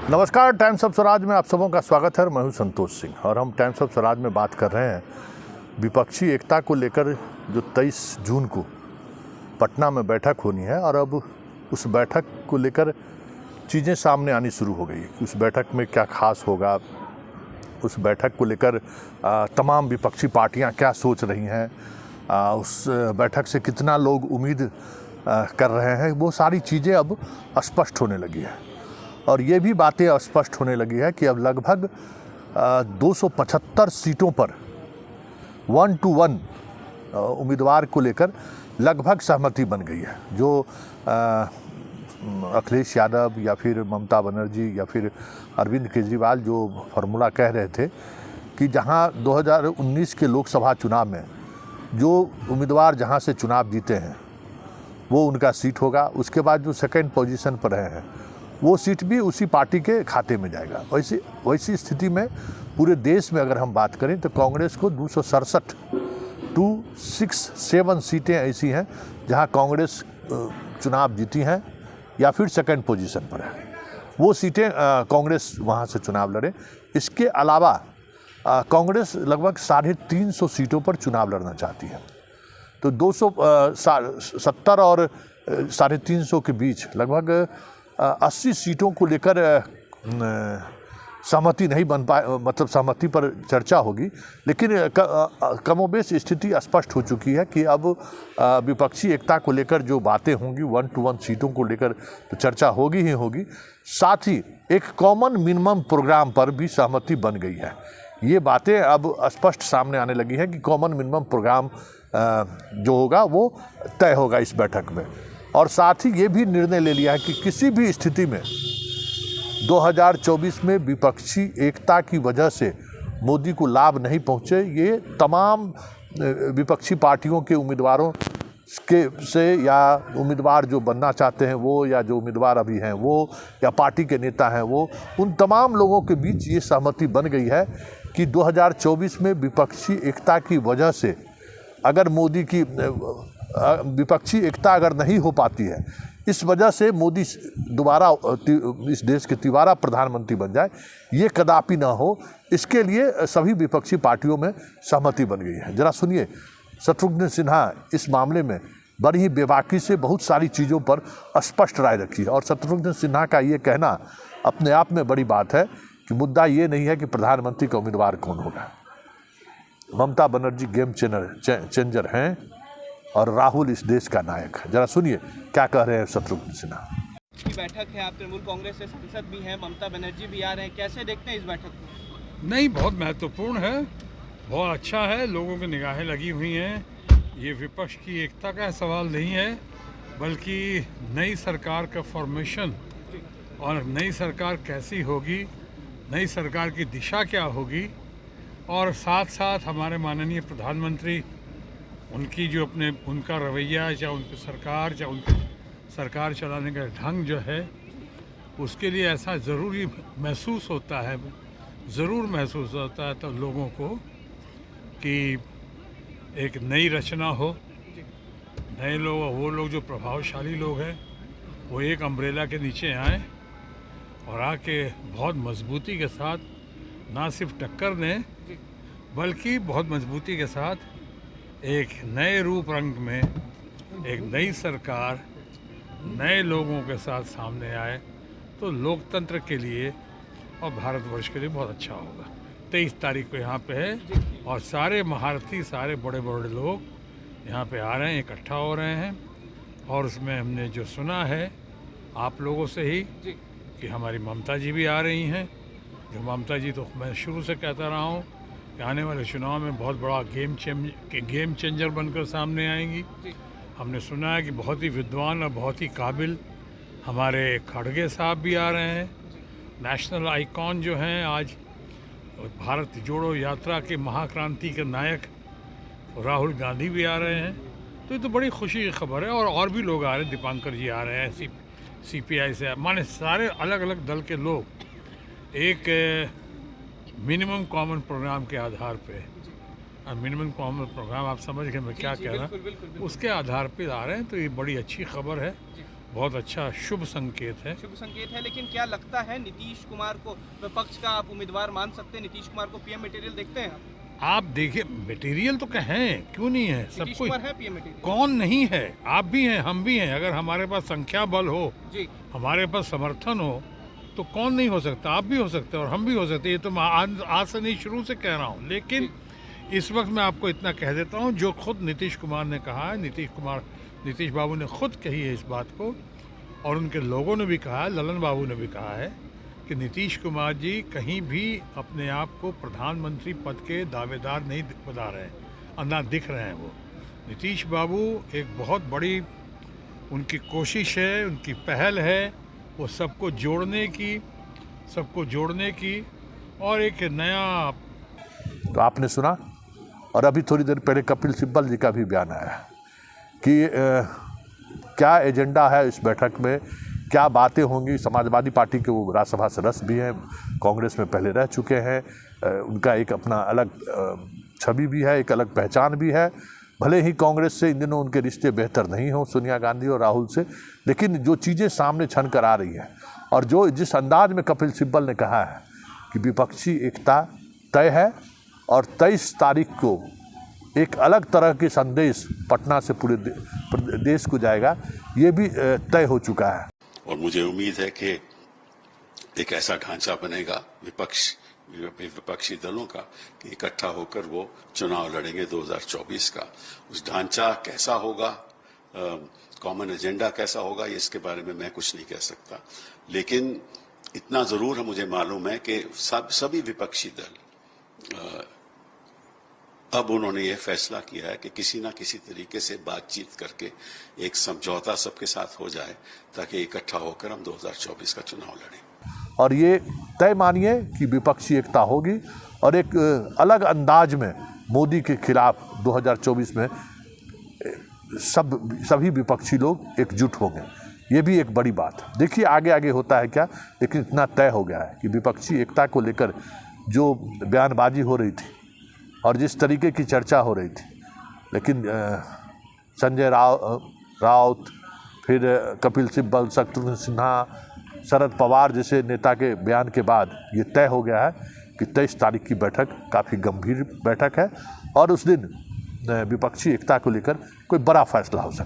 नमस्कार, times of Swaraj में आप सबों का स्वागत है। मैं हूं संतोष सिंह और हम टाइम्स ऑफ स्वराज में बात कर रहे हैं विपक्षी एकता को लेकर जो 23 जून को पटना में बैठक होनी है और अब उस बैठक को लेकर चीज़ें सामने आनी शुरू हो गई। उस बैठक में क्या खास होगा, उस बैठक को लेकर तमाम विपक्षी पार्टियां क्या सोच रही हैं, उस बैठक से कितना लोग उम्मीद कर रहे हैं, वो सारी चीज़ें अब स्पष्ट होने लगी है। और ये भी बातें स्पष्ट होने लगी है कि अब लगभग 275 सीटों पर 1 to 1 उम्मीदवार को लेकर लगभग सहमति बन गई है। जो अखिलेश यादव या फिर ममता बनर्जी या फिर अरविंद केजरीवाल जो फॉर्मूला कह रहे थे कि जहां 2019 के लोकसभा चुनाव में जो उम्मीदवार जहां से चुनाव जीते हैं वो उनका सीट होगा, उसके बाद जो सेकंड पोजीशन पर रहे हैं वो सीट भी उसी पार्टी के खाते में जाएगा। वैसी स्थिति में पूरे देश में अगर हम बात करें तो कांग्रेस को 267 सीटें ऐसी हैं जहां कांग्रेस चुनाव जीती हैं या फिर सेकंड पोजीशन पर है, वो सीटें कांग्रेस वहां से चुनाव लड़े। इसके अलावा कांग्रेस लगभग 350 सीटों पर चुनाव लड़ना चाहती है। तो 270 और 350 के बीच लगभग 80 सीटों को लेकर सहमति नहीं बन पाए, मतलब सहमति पर चर्चा होगी, लेकिन कमोबेश स्थिति स्पष्ट हो चुकी है कि अब विपक्षी एकता को लेकर जो बातें होंगी 1 to 1 सीटों को लेकर तो चर्चा होगी ही होगी, साथ ही एक कॉमन मिनिमम प्रोग्राम पर भी सहमति बन गई है। ये बातें अब स्पष्ट सामने आने लगी हैं कि कॉमन मिनिमम प्रोग्राम जो होगा वो तय होगा इस बैठक में। और साथ ही ये भी निर्णय ले लिया है कि किसी भी स्थिति में 2024 में विपक्षी एकता की वजह से मोदी को लाभ नहीं पहुंचे। ये तमाम विपक्षी पार्टियों के उम्मीदवारों से या उम्मीदवार जो बनना चाहते हैं वो, या जो उम्मीदवार अभी हैं वो, या पार्टी के नेता हैं वो, उन तमाम लोगों के बीच ये सहमति बन गई है कि 2024 में विपक्षी एकता की वजह से अगर मोदी की विपक्षी एकता अगर नहीं हो पाती है, इस वजह से मोदी दोबारा इस देश के तिबारा प्रधानमंत्री बन जाए, ये कदापि ना हो, इसके लिए सभी विपक्षी पार्टियों में सहमति बन गई है। जरा सुनिए, शत्रुघ्न सिन्हा इस मामले में बड़ी ही बेबाकी से बहुत सारी चीज़ों पर स्पष्ट राय रखी है। और शत्रुघ्न सिन्हा का ये कहना अपने आप में बड़ी बात है कि मुद्दा ये नहीं है कि प्रधानमंत्री का उम्मीदवार कौन होगा। ममता बनर्जी गेम चेंजर हैं और राहुल इस देश का नायक है। जरा सुनिए क्या कह रहे हैं शत्रुघ्न सिन्हा। की बैठक है, आप तृणमूल कांग्रेस से सांसद भी हैं, ममता बनर्जी भी आ रहे हैं, कैसे देखते हैं इस बैठक को? नहीं, बहुत महत्वपूर्ण है, बहुत अच्छा है, लोगों की निगाहें लगी हुई हैं। ये विपक्ष की एकता का सवाल नहीं है, बल्कि नई सरकार का फॉर्मेशन और नई सरकार कैसी होगी, नई सरकार की दिशा क्या होगी, और साथ साथ हमारे माननीय प्रधानमंत्री उनकी जो उनका रवैया या उनकी सरकार चलाने का ढंग जो है, उसके लिए ऐसा ज़रूर महसूस होता है तो लोगों को कि एक नई रचना हो, नए लोग, वो लोग जो प्रभावशाली लोग हैं वो एक अम्ब्रेला के नीचे आए और आके बहुत मजबूती के साथ ना सिर्फ टक्कर दें बल्कि बहुत मजबूती के साथ एक नए रूप रंग में एक नई सरकार नए लोगों के साथ सामने आए तो लोकतंत्र के लिए और भारतवर्ष के लिए बहुत अच्छा होगा। 23 तारीख को यहाँ पे है और सारे महारथी, सारे बड़े बड़े लोग यहाँ पे आ रहे हैं, इकट्ठा हो रहे हैं। और उसमें हमने जो सुना है आप लोगों से ही कि हमारी ममता जी भी आ रही हैं। जो ममता जी तो मैं शुरू से कहता रहा हूँ कि आने वाले चुनाव में बहुत बड़ा गेम चेंजर बनकर सामने आएंगी। हमने सुना है कि बहुत ही विद्वान और बहुत ही काबिल हमारे खड़गे साहब भी आ रहे हैं। नेशनल आइकॉन जो हैं, आज भारत जोड़ो यात्रा के महाक्रांति के नायक राहुल गांधी भी आ रहे हैं। तो ये तो बड़ी खुशी की खबर है। और भी लोग आ रहे हैं, दीपांकर जी आ रहे हैं, CPI से, माने सारे अलग अलग दल के लोग एक मिनिमम कॉमन प्रोग्राम के आधार पे, मिनिमम कॉमन प्रोग्राम आप समझ गए मैं क्या कह रहा हूँ, उसके आधार पे आ रहे हैं। तो ये बड़ी अच्छी खबर है। बहुत अच्छा शुभ संकेत है। शुभ संकेत है, लेकिन क्या लगता है नीतीश कुमार को विपक्ष का आप उम्मीदवार मान सकते हैं? नीतीश कुमार को पीएम मटेरियल देखते हैं आप देखिए, मटेरियल तो कहें, क्यों नहीं है, सब नीतीश कुछ। कुमार है पीएम मटेरियल? कौन नहीं है? आप भी हैं, हम भी हैं। अगर हमारे पास संख्या बल हो, जी, हमारे पास समर्थन हो, तो कौन नहीं हो सकता? आप भी हो सकते हैं और हम भी हो सकते हैं। ये तो मैं आज से नहीं, शुरू से कह रहा हूँ। लेकिन इस वक्त मैं आपको इतना कह देता हूँ, जो खुद नीतीश कुमार ने कहा है, नीतीश बाबू ने खुद कही है इस बात को, और उनके लोगों ने भी कहा है, ललन बाबू ने भी कहा है कि नीतीश कुमार जी कहीं भी अपने आप को प्रधानमंत्री पद के दावेदार नहीं बता रहे हैं, ना दिख रहे हैं। वो नीतीश बाबू एक बहुत बड़ी उनकी कोशिश है, उनकी पहल है, वो सबको जोड़ने की और एक नया। तो आपने सुना, और अभी थोड़ी देर पहले कपिल सिब्बल जी का भी बयान आया कि क्या एजेंडा है इस बैठक में, क्या बातें होंगी। समाजवादी पार्टी के वो राज्यसभा सदस्य भी हैं, कांग्रेस में पहले रह चुके हैं, उनका एक अपना अलग छवि भी है, एक अलग पहचान भी है। भले ही कांग्रेस से इन दिनों उनके रिश्ते बेहतर नहीं हों, सोनिया गांधी और राहुल से, लेकिन जो चीज़ें सामने छन कर आ रही हैं, और जिस अंदाज में कपिल सिब्बल ने कहा है कि विपक्षी एकता तय है, और 23 तारीख को एक अलग तरह के संदेश पटना से पूरे देश को जाएगा, ये भी तय हो चुका है। और मुझे उम्मीद है कि एक ऐसा ढांचा बनेगा विपक्षी दलों का कि इकट्ठा होकर वो चुनाव लड़ेंगे 2024 का। उस ढांचा कैसा होगा, कॉमन एजेंडा कैसा होगा, इसके बारे में मैं कुछ नहीं कह सकता, लेकिन इतना जरूर है मुझे मालूम है कि सभी विपक्षी दल अब उन्होंने ये फैसला किया है कि किसी ना किसी तरीके से बातचीत करके एक समझौता सबके साथ हो जाए, ताकि इकट्ठा होकर हम 2024 का चुनाव लड़ें। और ये तय मानिए कि विपक्षी एकता होगी, और एक अलग अंदाज में मोदी के खिलाफ 2024 में सभी विपक्षी लोग एकजुट होंगे। ये भी एक बड़ी बात। देखिए आगे आगे होता है क्या, लेकिन इतना तय हो गया है कि विपक्षी एकता को लेकर जो बयानबाजी हो रही थी और जिस तरीके की चर्चा हो रही थी, लेकिन संजय राउत, फिर कपिल सिब्बल, शत्रुघ्न सिन्हा, शरद पवार जैसे नेता के बयान के बाद ये तय हो गया है कि 23 तारीख की बैठक काफ़ी गंभीर बैठक है, और उस दिन विपक्षी एकता को लेकर कोई बड़ा फैसला हो सकता है।